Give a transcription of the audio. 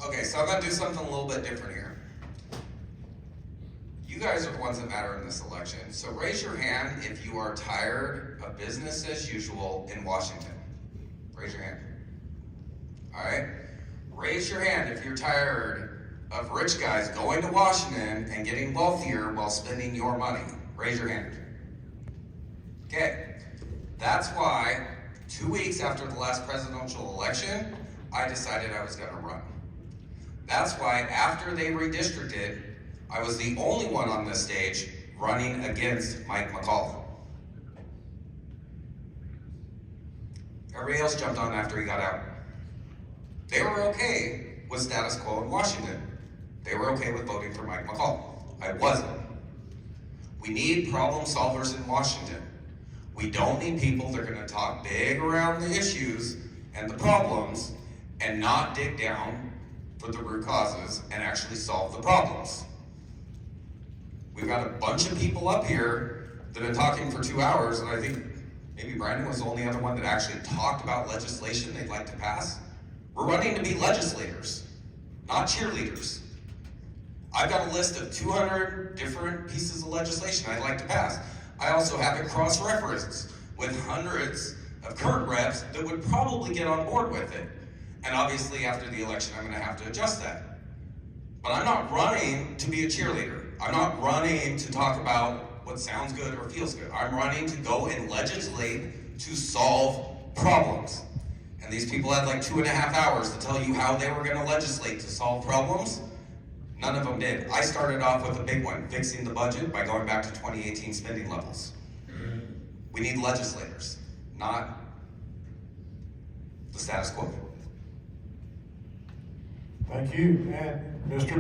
Okay, so I'm gonna do something a little bit different here. You guys are the ones that matter in this election, so raise your hand if you are tired of business as usual in Washington. Raise your hand. All right? Raise your hand if you're tired of rich guys going to Washington and getting wealthier while spending your money. Raise your hand. Okay, that's why 2 weeks after the last presidential election, I decided I was gonna run. That's why after they redistricted, I was the only one on this stage running against Mike McCall. Everybody else jumped on after he got out. They were okay with status quo in Washington. They were okay with voting for Mike McCall. I wasn't. We need problem solvers in Washington. We don't need people that are gonna talk big around the issues and the problems and not dig down for the root causes and actually solve the problems. We've got a bunch of people up here that have been talking for 2 hours, and I think maybe Brandon was the only other one that actually talked about legislation they'd like to pass. We're running to be legislators, not cheerleaders. I've got a list of 200 different pieces of legislation I'd like to pass. I also have it cross-referenced with hundreds of current reps that would probably get on board with it. And obviously after the election, I'm gonna have to adjust that. But I'm not running to be a cheerleader. I'm not running to talk about what sounds good or feels good. I'm running to go and legislate to solve problems. And these people had like 2.5 hours to tell you how they were gonna legislate to solve problems. None of them did. I started off with a big one, fixing the budget by going back to 2018 spending levels. We need legislators, not the status quo. Thank you. And Mr.